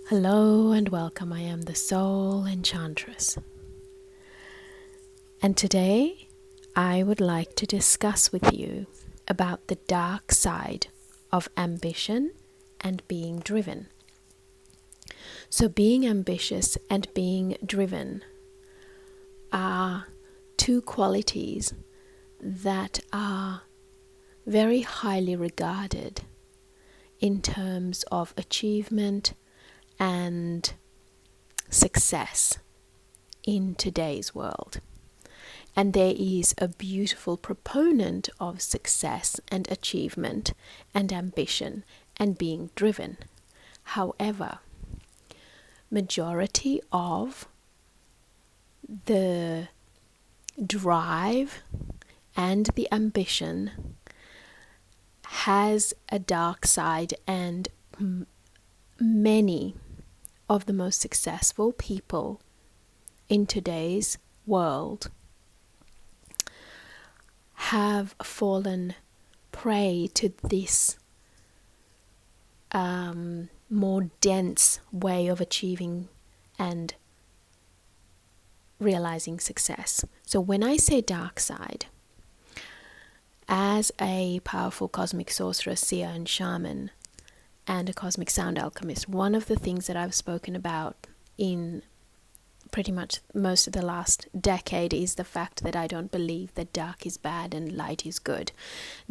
Hello and welcome. I am the Soul Enchantress. And today I would like to discuss with you about the dark side of ambition and being driven. So being ambitious and being driven are two qualities that are very highly regarded in terms of achievement and success in today's world. And there is a beautiful proponent of success and achievement and ambition and being driven. However, majority of the drive and the ambition has a dark side, and many of the most successful people in today's world have fallen prey to this more dense way of achieving and realizing success. So when I say dark side, as a powerful cosmic sorceress, seer and shaman, and a cosmic sound alchemist, one of the things that I've spoken about in pretty much most of the last decade is the fact that I don't believe that dark is bad and light is good.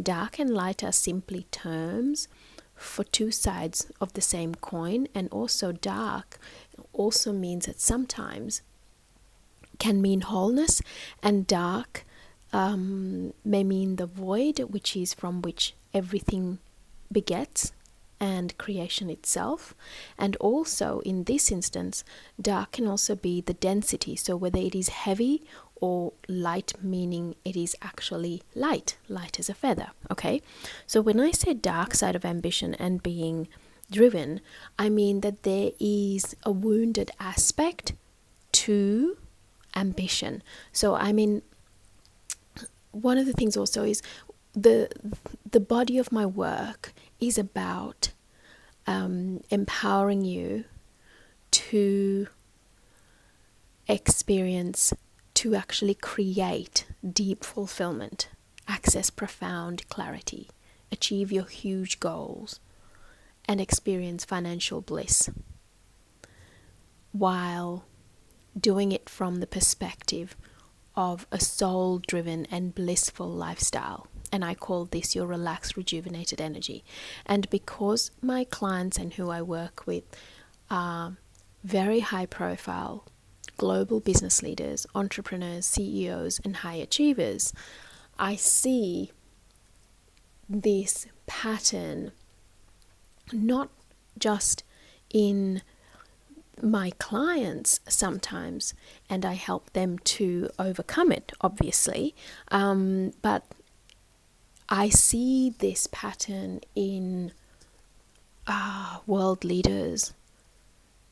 Dark and light are simply terms for two sides of the same coin, and also dark also means that sometimes can mean wholeness, and dark may mean the void, which is from which everything begets, and creation itself. And also in this instance, dark can also be the density, so whether it is heavy or light, meaning it is actually light as a feather. Okay, so when I say dark side of ambition and being driven, I mean that there is a wounded aspect to ambition. So I mean, one of the things also is the body of my work is about empowering you to experience, to actually create deep fulfillment, access profound clarity, achieve your huge goals, and experience financial bliss, while doing it from the perspective of a soul-driven and blissful lifestyle. And I call this your relaxed, rejuvenated energy. And because my clients and who I work with are very high-profile global business leaders, entrepreneurs, CEOs, and high achievers, I see this pattern not just in my clients sometimes, and I help them to overcome it, obviously, but I see this pattern in world leaders,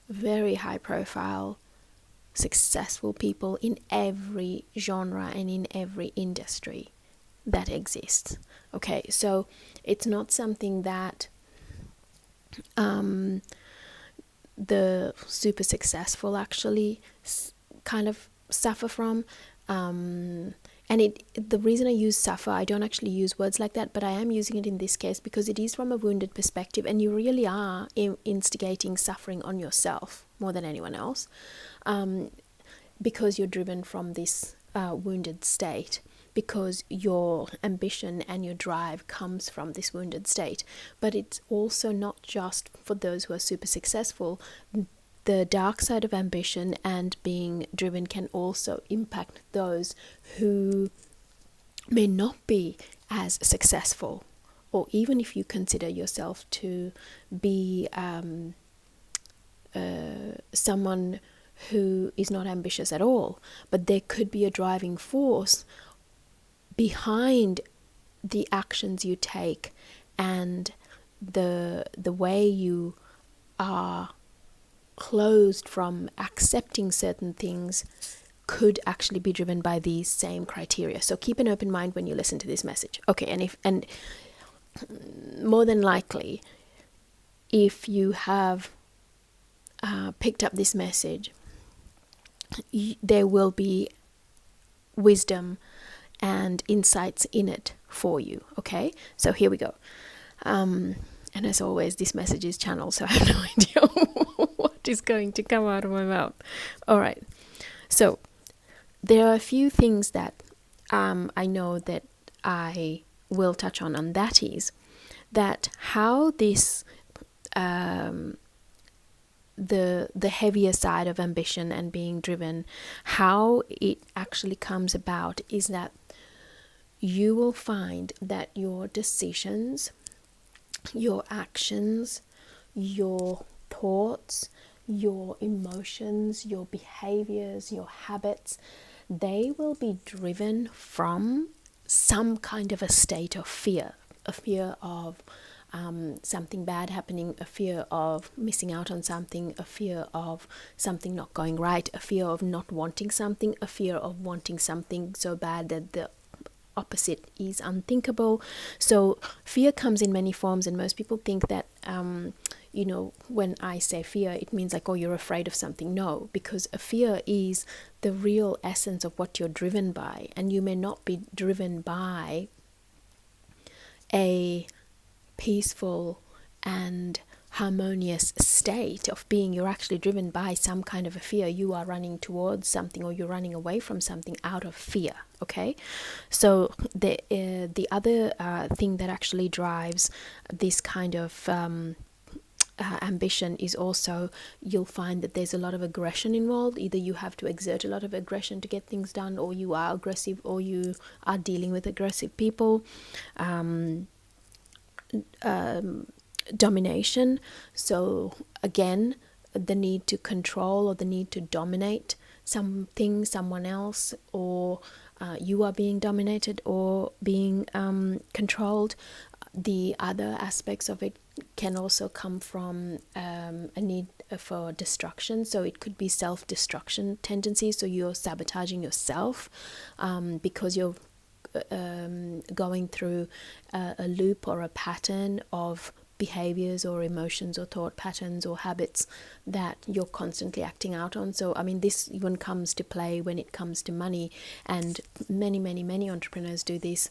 very high profile, successful people in every genre and in every industry that exists. Okay, so it's not something that the super successful actually kind of suffer from, and the reason I use suffer, I don't actually use words like that, but I am using it in this case because it is from a wounded perspective, and you really are instigating suffering on yourself more than anyone else, because you're driven from this wounded state, because your ambition and your drive comes from this wounded state. But it's also not just for those who are super successful. The dark side of ambition and being driven can also impact those who may not be as successful, or even if you consider yourself to be someone who is not ambitious at all, but there could be a driving force behind the actions you take and the way you are closed from accepting certain things could actually be driven by these same criteria. So keep an open mind when you listen to this message. Okay, and more than likely, if you have picked up this message, there will be wisdom and insights in it for you. Okay, so here we go. And as always, this message is channeled, so I have no idea what is going to come out of my mouth. All right, so there are a few things that I know that I will touch on, and that is that how this the heavier side of ambition and being driven, how it actually comes about is that you will find that your decisions, your actions, your thoughts, your emotions, your behaviors, your habits, they will be driven from some kind of a state of fear, a fear of something bad happening, a fear of missing out on something, a fear of something not going right, a fear of not wanting something, a fear of wanting something so bad that the opposite is unthinkable. So fear comes in many forms, and most people think that when I say fear, it means like, oh, you're afraid of something. No, because a fear is the real essence of what you're driven by, and you may not be driven by a peaceful and harmonious state of being. You're actually driven by some kind of a fear. You are running towards something, or you're running away from something out of fear. Okay, so the other thing that actually drives this kind of ambition is also, you'll find that there's a lot of aggression involved. Either you have to exert a lot of aggression to get things done, or you are aggressive, or you are dealing with aggressive people. Domination. So again, the need to control or the need to dominate something, someone else, or you are being dominated or being controlled. The other aspects of it can also come from a need for destruction. So it could be self-destruction tendencies. So you're sabotaging yourself because you're going through a loop or a pattern of behaviors or emotions or thought patterns or habits that you're constantly acting out on. So I mean, this even comes to play when it comes to money, and many entrepreneurs do this,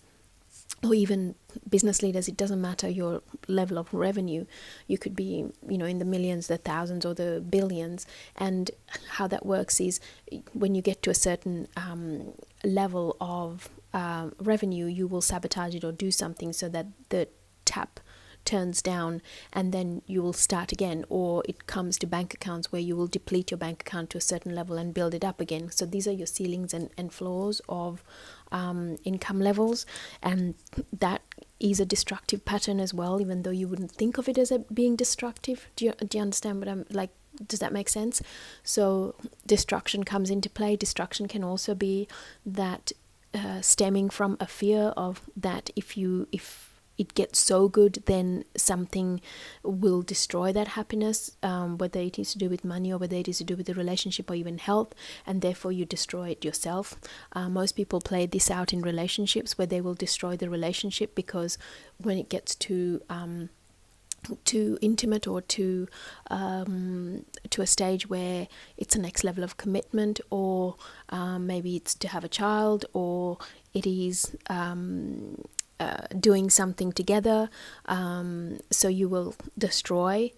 or even business leaders. It doesn't matter your level of revenue. You could be, in the millions, the thousands, or the billions. And how that works is, when you get to a certain level of revenue, you will sabotage it or do something so that the tap turns down, and then you will start again. Or it comes to bank accounts, where you will deplete your bank account to a certain level and build it up again. So these are your ceilings and floors of income levels, and that is a destructive pattern as well, even though you wouldn't think of it as being destructive. Do you understand what I'm like? Does that make sense? So destruction comes into play. Destruction can also be that stemming from a fear of that if it gets so good, then something will destroy that happiness, whether it is to do with money or whether it is to do with the relationship or even health, and therefore you destroy it yourself. Most people play this out in relationships, where they will destroy the relationship because when it gets too intimate, or to a stage where it's a next level of commitment, or maybe it's to have a child, or it is doing something together, so you will destroy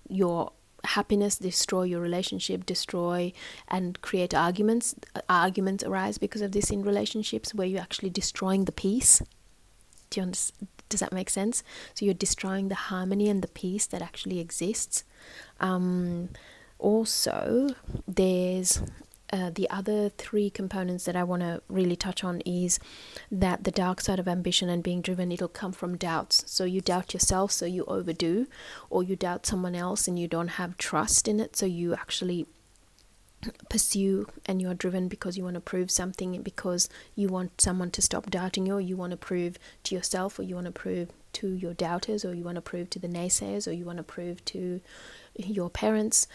your happiness, destroy your relationship, destroy and create arguments. Arguments arise because of this in relationships, where you're actually destroying the peace. Does that make sense? So you're destroying the harmony and the peace that actually exists. Also, there's the other three components that I want to really touch on is that the dark side of ambition and being driven, it'll come from doubts. So you doubt yourself, so you overdo, or you doubt someone else and you don't have trust in it, so you actually pursue, and you're driven because you want to prove something, because you want someone to stop doubting you, or you want to prove to yourself, or you want to prove to your doubters, or you want to prove to the naysayers, or you want to prove to your parents,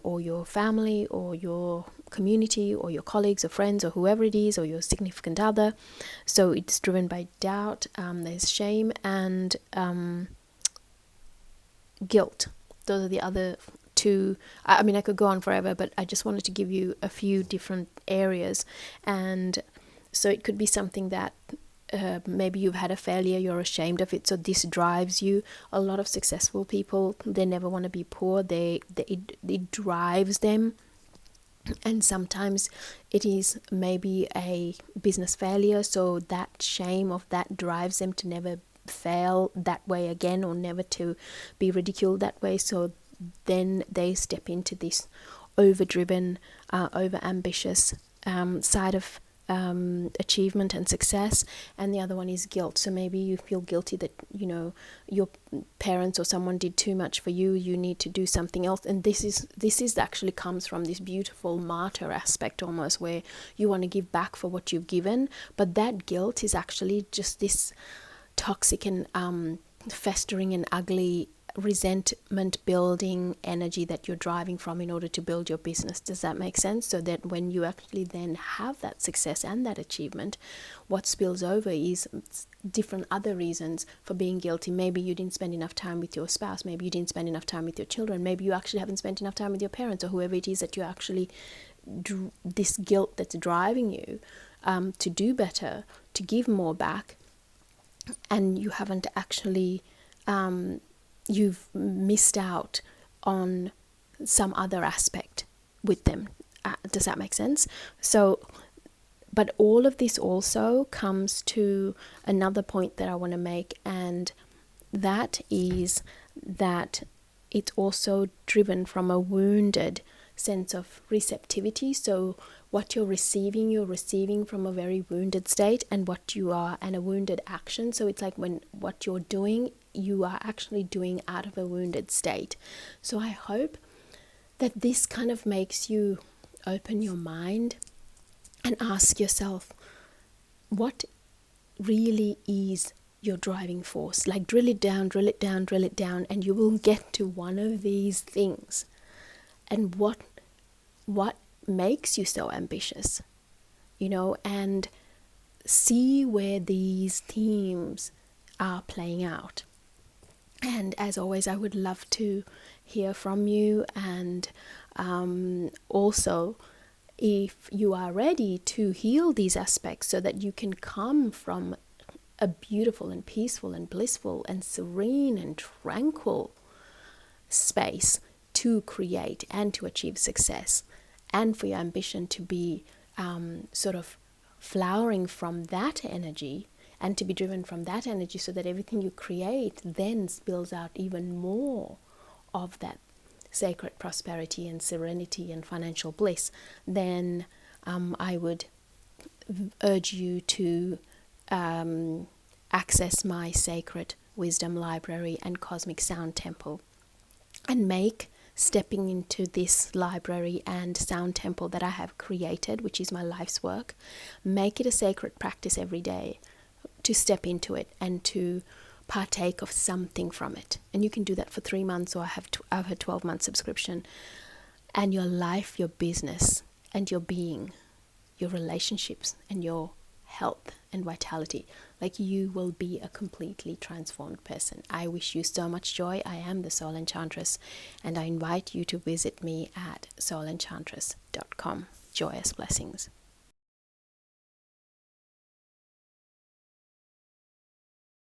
or your family, or your community, or your colleagues or friends, or whoever it is, or your significant other. So it's driven by doubt. There's shame and guilt. Those are the other I mean, I could go on forever, but I just wanted to give you a few different areas. And so it could be something that maybe you've had a failure, you're ashamed of it, so this drives you. A lot of successful people, they never want to be poor. It drives them. And sometimes it is maybe a business failure, so that shame of that drives them to never fail that way again, or never to be ridiculed that way. So then they step into this overdriven, over ambitious side of achievement and success. And the other one is guilt. So maybe you feel guilty that, you know, your parents or someone did too much for you, you need to do something else. And this is actually comes from this beautiful martyr aspect, almost, where you want to give back for what you've given, but that guilt is actually just this toxic and festering and ugly resentment building energy that you're driving from in order to build your business. Does that make sense? So that when you actually then have that success and that achievement, what spills over is different other reasons for being guilty. Maybe you didn't spend enough time with your spouse, maybe you didn't spend enough time with your children, maybe you actually haven't spent enough time with your parents, or whoever it is that you actually this guilt that's driving you to do better, to give more back, and you haven't actually you've missed out on some other aspect with them. Does that make sense? So, but all of this also comes to another point that I want to make, and that is that it's also driven from a wounded sense of receptivity. So what you're receiving from a very wounded state, and what you are, and a wounded action. So it's like when what you're doing, you are actually doing out of a wounded state. So I hope that this kind of makes you open your mind and ask yourself, what really is your driving force? Like drill it down, and you will get to one of these things. And what makes you so ambitious, you know, and see where these themes are playing out. And as always, I would love to hear from you, and also if you are ready to heal these aspects so that you can come from a beautiful and peaceful and blissful and serene and tranquil space to create and to achieve success, and for your ambition to be sort of flowering from that energy, and to be driven from that energy, so that everything you create then spills out even more of that sacred prosperity and serenity and financial bliss, then I would urge you to access my sacred wisdom library and cosmic sound temple, and make stepping into this library and sound temple that I have created, which is my life's work, make it a sacred practice every day to step into it and to partake of something from it. And you can do that for 3 months, or I have a 12-month subscription. And your life, your business, and your being, your relationships, and your health and vitality, like, you will be a completely transformed person. I wish you so much joy. I am the Soul Enchantress, and I invite you to visit me at soulenchantress.com. Joyous blessings.